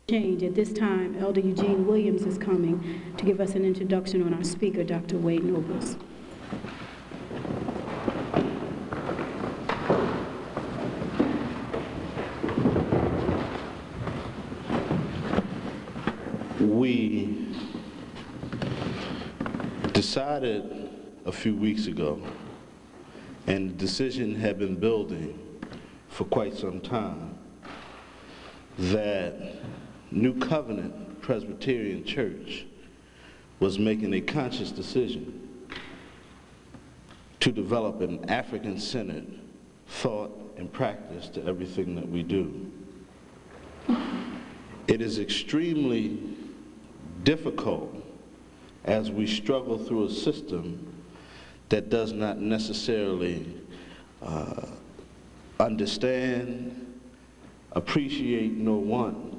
Change. At this time, Elder Eugene Williams is coming to give us an introduction on our speaker, Dr. Wade Nobles. We decided a few weeks ago, and the decision had been building for quite some time, that New Covenant Presbyterian Church was making a conscious decision to develop an African-centered thought and practice to everything that we do. It is extremely difficult as we struggle through a system that does not necessarily understand, appreciate, nor want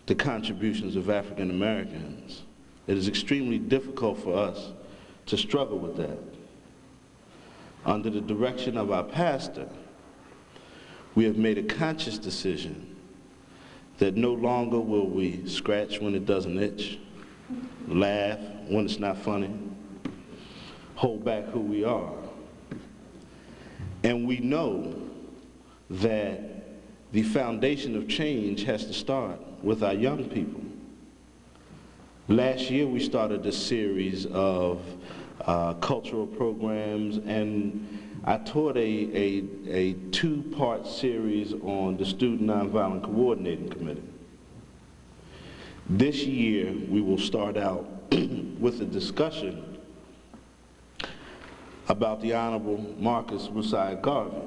the contributions of African Americans. It is extremely difficult for us to struggle with that. Under the direction of our pastor, we have made a conscious decision that no longer will we scratch when it doesn't itch, laugh when it's not funny, hold back who we are. And we know that the foundation of change has to start with our young people. Last year we started a series of cultural programs, and I taught a two-part series on the Student Nonviolent Coordinating Committee. This year we will start out with a discussion about the Honorable Marcus Rusai Garvey.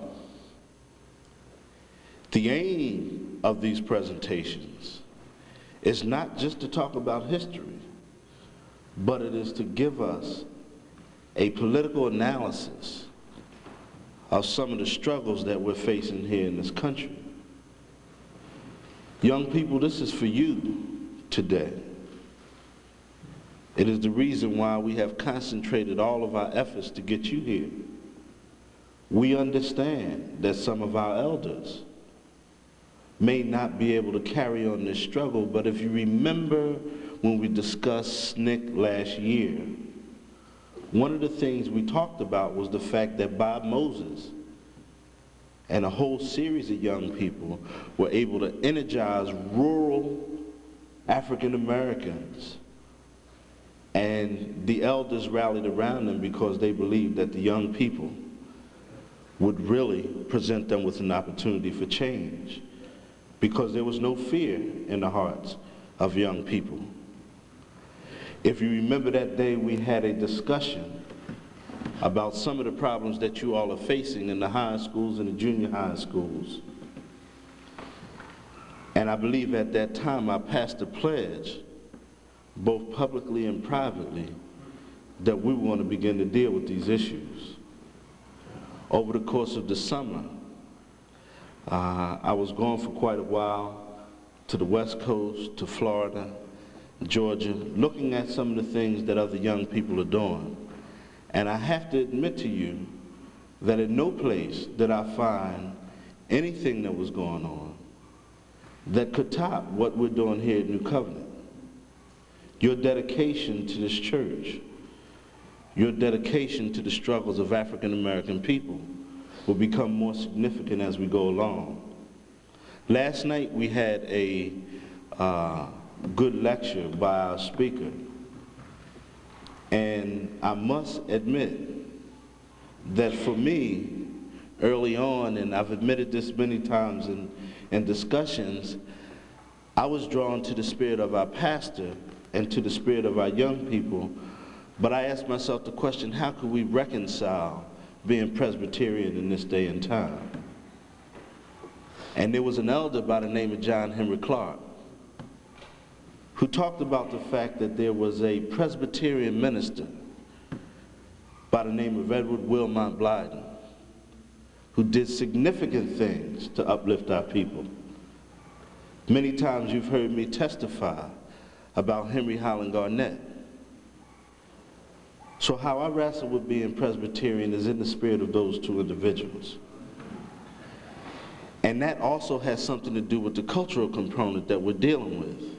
The aim of these presentations is not just to talk about history, but it is to give us a political analysis of some of the struggles that we're facing here in this country. Young people, this is for you today. It is the reason why we have concentrated all of our efforts to get you here. We understand that some of our elders may not be able to carry on this struggle, but if you remember when we discussed SNCC last year, one of the things we talked about was the fact that Bob Moses and a whole series of young people were able to energize rural African Americans, and the elders rallied around them because they believed that the young people would really present them with an opportunity for change, because there was no fear in the hearts of young people. If you remember that day, we had a discussion about some of the problems that you all are facing in the high schools and the junior high schools. And I believe at that time I passed a pledge, both publicly and privately, that we want to begin to deal with these issues. Over the course of the summer, I was gone for quite a while to the West Coast, to Florida, Georgia, looking at some of the things that other young people are doing. And I have to admit to you that in no place did I find anything that was going on that could top what we're doing here at New Covenant. Your dedication to this church, your dedication to the struggles of African American people will become more significant as we go along. Last night we had a good lecture by our speaker, and I must admit that for me, early on, and I've admitted this many times in discussions, I was drawn to the spirit of our pastor and to the spirit of our young people, but I asked myself the question, how could we reconcile being Presbyterian in this day and time? And there was an elder by the name of John Henry Clark who talked about the fact that there was a Presbyterian minister by the name of Edward Wilmot Blyden who did significant things to uplift our people. Many times you've heard me testify about Henry Highland Garnett. So how I wrestle with being Presbyterian is in the spirit of those two individuals. And that also has something to do with the cultural component that we're dealing with.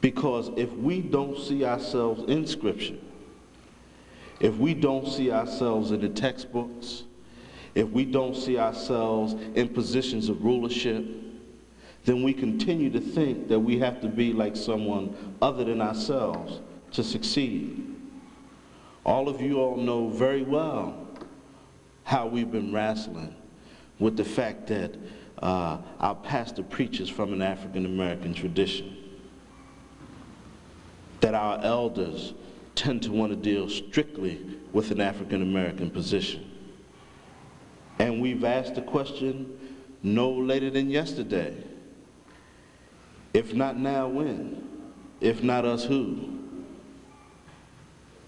Because if we don't see ourselves in Scripture, if we don't see ourselves in the textbooks, if we don't see ourselves in positions of rulership, then we continue to think that we have to be like someone other than ourselves to succeed. All of you all know very well how we've been wrestling with the fact that our pastor preaches from an African American tradition, that our elders tend to want to deal strictly with an African American position. And we've asked the question no later than yesterday, if not now, when? If not us, who?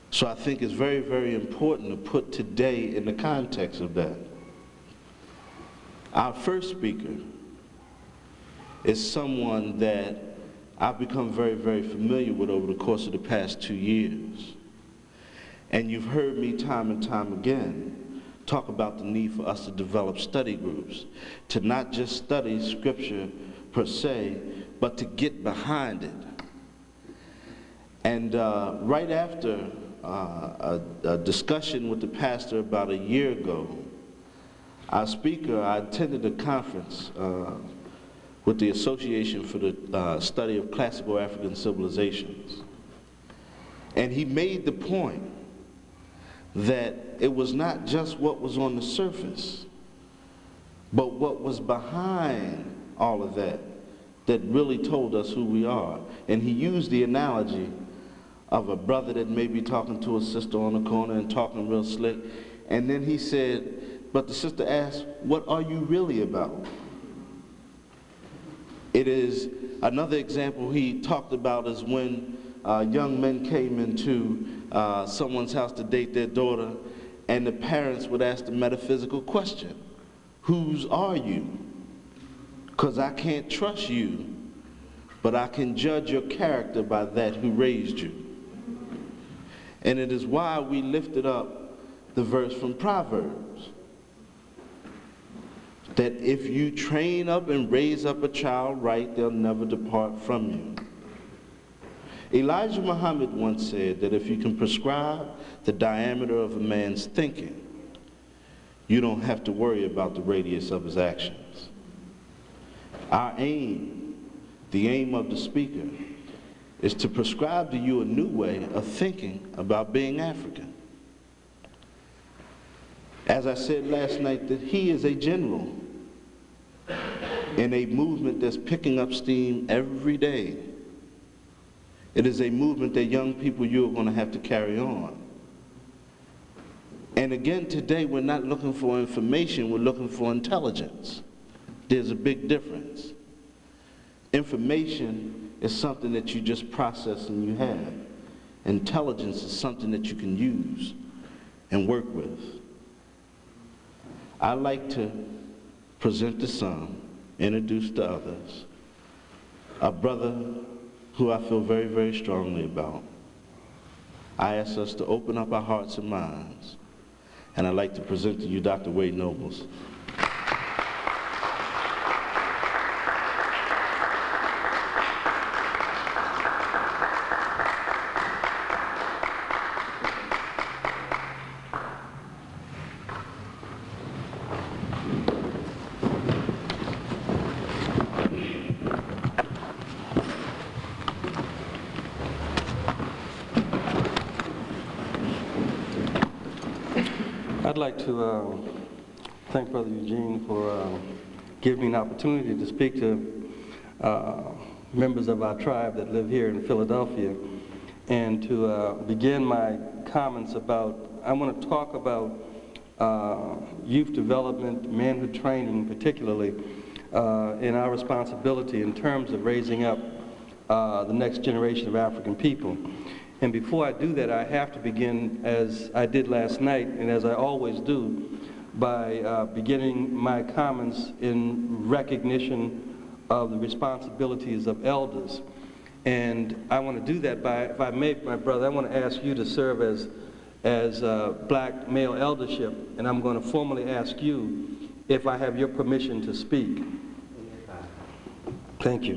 So I think it's very, very important to put today in the context of that. Our first speaker is someone that I've become very, very familiar with over the course of the past 2 years. And you've heard me time and time again talk about the need for us to develop study groups, to not just study Scripture per se, but to get behind it. And right after a discussion with the pastor about a year ago, our speaker, I attended a conference with the Association for the Study of Classical African Civilizations. And he made the point that it was not just what was on the surface, but what was behind all of that that really told us who we are. And he used the analogy of a brother that may be talking to a sister on the corner and talking real slick, and then he said, but the sister asked, what are you really about? It is another example he talked about is when young men came into someone's house to date their daughter, and the parents would ask the metaphysical question, whose are you? Because I can't trust you, but I can judge your character by that who raised you. And it is why we lifted up the verse from Proverbs, that if you train up and raise up a child right, they'll never depart from you. Elijah Muhammad once said that if you can prescribe the diameter of a man's thinking, you don't have to worry about the radius of his actions. Our aim, the aim of the speaker, is to prescribe to you a new way of thinking about being African. As I said last night, that he is a general in a movement that's picking up steam every day. It is a movement that young people, you are going to have to carry on. And again, today we're not looking for information, we're looking for intelligence. There's a big difference. Information is something that you just process and you have. Intelligence is something that you can use and work with. I like to present to some, introduce to others, a brother who I feel very, very strongly about. I ask us to open up our hearts and minds, and I'd like to present to you Dr. Wade Nobles. I'd like to thank Brother Eugene for giving me an opportunity to speak to members of our tribe that live here in Philadelphia, and to begin my comments about, I want to talk about youth development, manhood training particularly, and our responsibility in terms of raising up the next generation of African people. And before I do that, I have to begin, as I did last night, and as I always do, by beginning my comments in recognition of the responsibilities of elders. And I want to do that by, if I may, my brother, I want to ask you to serve as black male eldership, and I'm going to formally ask you if I have your permission to speak. Thank you.